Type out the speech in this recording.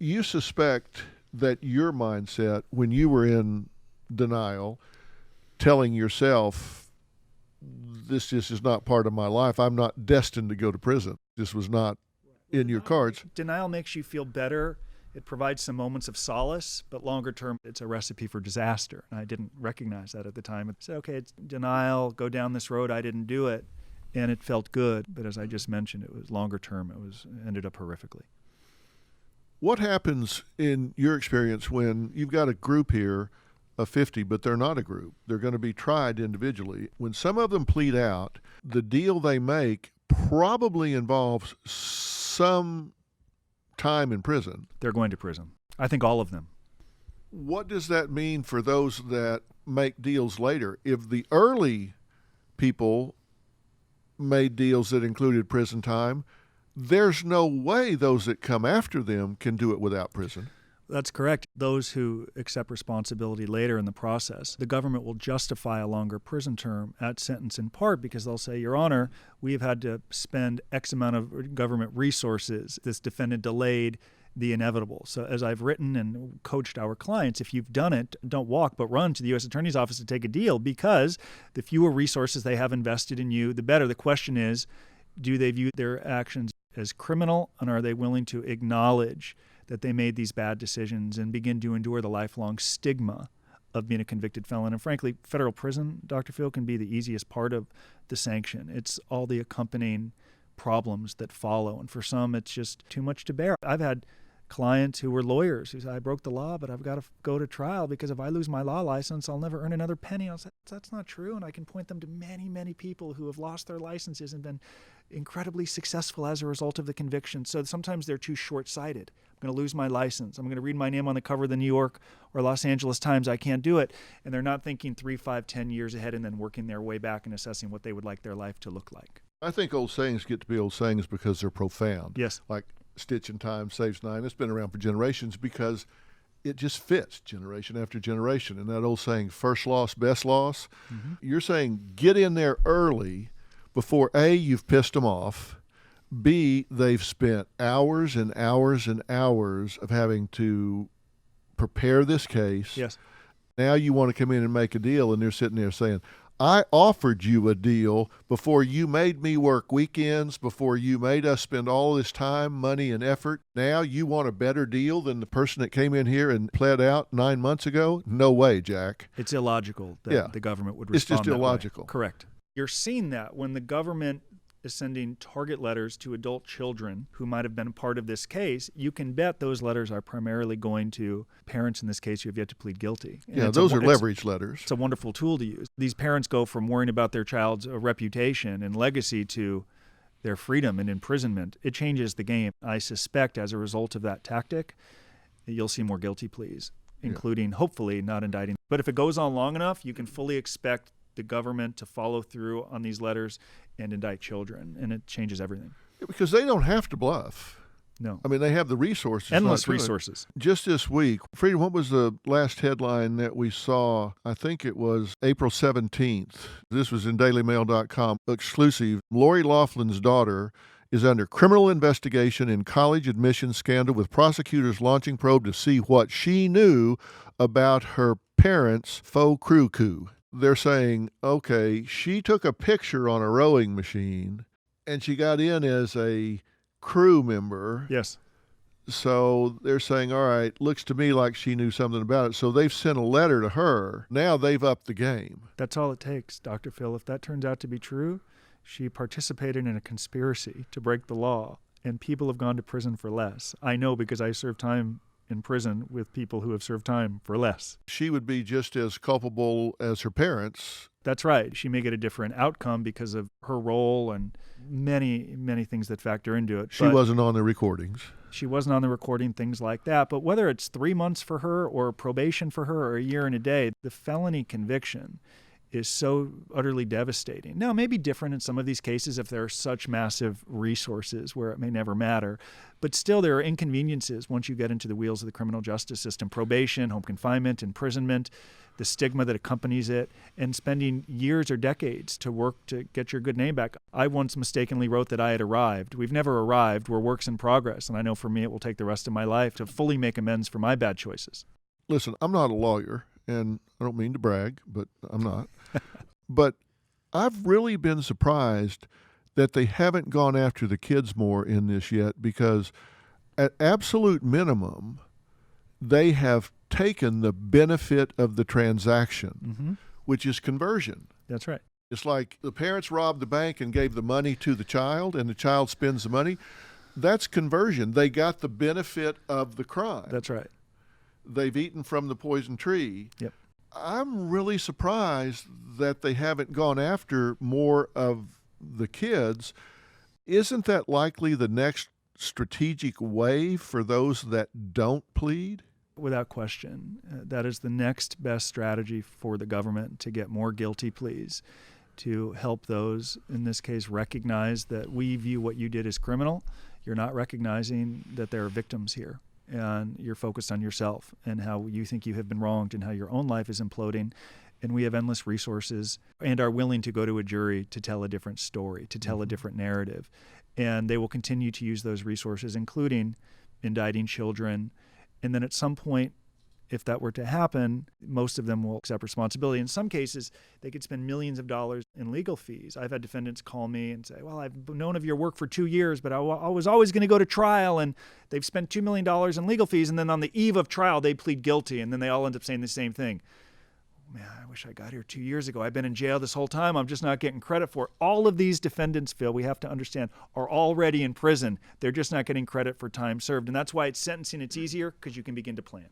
You suspect that your mindset, when you were in denial, telling yourself, this just is not part of my life. I'm not destined to go to prison. This was not in your cards. Denial makes you feel better. It provides some moments of solace, but longer term, it's a recipe for disaster. And I didn't recognize that at the time. I said, okay, it's denial, go down this road. I didn't do it. And it felt good. But as I just mentioned, it was longer term. It ended up horrifically. What happens in your experience when you've got a group here of 50, but they're not a group? They're going to be tried individually. When some of them plead out, the deal they make probably involves some time in prison. They're going to prison. I think all of them. What does that mean for those that make deals later? If the early people made deals that included prison time, there's no way those that come after them can do it without prison. That's correct. Those who accept responsibility later in the process, the government will justify a longer prison term at sentence in part because they'll say, Your Honor, we've had to spend X amount of government resources. This defendant delayed the inevitable. So as I've written and coached our clients, if you've done it, don't walk, but run to the U.S. Attorney's Office to take a deal, because the fewer resources they have invested in you, the better. The question is, do they view their actions as criminal, and are they willing to acknowledge that they made these bad decisions and begin to endure the lifelong stigma of being a convicted felon? And frankly, federal prison, Dr. Phil, can be the easiest part of the sanction. It's all the accompanying problems that follow. And for some, it's just too much to bear. I've had clients who were lawyers who said, I broke the law, but I've got to go to trial because if I lose my law license, I'll never earn another penny. I said, that's not true. And I can point them to many, many people who have lost their licenses and been incredibly successful as a result of the conviction. So sometimes they're too short-sighted. I'm going to lose my license. I'm going to read my name on the cover of the New York or Los Angeles Times. I can't do it. And they're not thinking 3, 5, 10 years ahead and then working their way back and assessing what they would like their life to look like. I think old sayings get to be old sayings because they're profound. Yes. Like stitch in time saves 9. It's been around for generations because it just fits generation after generation. And that old saying, first loss, best loss, You're saying get in there early before A, you've pissed them off, B, they've spent hours and hours and hours of having to prepare this case. Yes. Now you want to come in and make a deal, and they're sitting there saying, I offered you a deal before you made me work weekends, before you made us spend all this time, money, and effort. Now you want a better deal than the person that came in here and pled out 9 months ago? No way, Jack. It's illogical that the government would respond It's just illogical. Correct. You're seeing that when the government is sending target letters to adult children who might have been a part of this case, you can bet those letters are primarily going to parents, in this case, who have yet to plead guilty. And those are leverage letters. It's a wonderful tool to use. These parents go from worrying about their child's reputation and legacy to their freedom and imprisonment. It changes the game. I suspect as a result of that tactic, you'll see more guilty pleas, including hopefully not indicting. But if it goes on long enough, you can fully expect the government to follow through on these letters and indict children, and it changes everything. Because they don't have to bluff. No. I mean, they have the resources. Endless resources. Just this week, Freedom, what was the last headline that we saw? I think it was April 17th. This was in dailymail.com. Exclusive. Lori Loughlin's daughter is under criminal investigation in college admissions scandal, with prosecutors launching probe to see what she knew about her parents' faux crew coup. They're saying, okay, she took a picture on a rowing machine and she got in as a crew member. Yes. So they're saying, all right, looks to me like she knew something about it. So they've sent a letter to her. Now they've upped the game. That's all it takes, Dr. Phil. If that turns out to be true, she participated in a conspiracy to break the law, and people have gone to prison for less. I know because I served time in prison with people who have served time for less. She would be just as culpable as her parents. That's right. She may get a different outcome because of her role and many, many things that factor into it. She wasn't on the recordings. She wasn't on the recording, things like that. But whether it's 3 months for her or probation for her or a year and a day, the felony conviction is so utterly devastating. Now, it may be different in some of these cases if there are such massive resources where it may never matter, but still there are inconveniences once you get into the wheels of the criminal justice system: probation, home confinement, imprisonment, the stigma that accompanies it, and spending years or decades to work to get your good name back. I once mistakenly wrote that I had arrived. We've never arrived. We're works in progress, and I know for me it will take the rest of my life to fully make amends for my bad choices. Listen, I'm not a lawyer, and I don't mean to brag, but I'm not. But I've really been surprised that they haven't gone after the kids more in this yet, because at absolute minimum, they have taken the benefit of the transaction, which is conversion. That's right. It's like the parents robbed the bank and gave the money to the child, and the child spends the money. That's conversion. They got the benefit of the crime. That's right. They've eaten from the poison tree. Yep. I'm really surprised that they haven't gone after more of the kids. Isn't that likely the next strategic wave for those that don't plead? Without question. That is the next best strategy for the government, to get more guilty pleas, to help those, in this case, recognize that we view what you did as criminal. You're not recognizing that there are victims here, and you're focused on yourself and how you think you have been wronged and how your own life is imploding. And we have endless resources and are willing to go to a jury to tell a different story, to tell a different narrative. And they will continue to use those resources, including indicting children. And then at some point, if that were to happen, most of them will accept responsibility. In some cases, they could spend millions of dollars in legal fees. I've had defendants call me and say, well, I've known of your work for 2 years, but I was always going to go to trial, and they've spent $2 million in legal fees, and then on the eve of trial, they plead guilty, and then they all end up saying the same thing. Man, I wish I got here 2 years ago. I've been in jail this whole time. I'm just not getting credit for it. All of these defendants, Phil, we have to understand, are already in prison. They're just not getting credit for time served. And that's why it's sentencing. It's easier because you can begin to plan.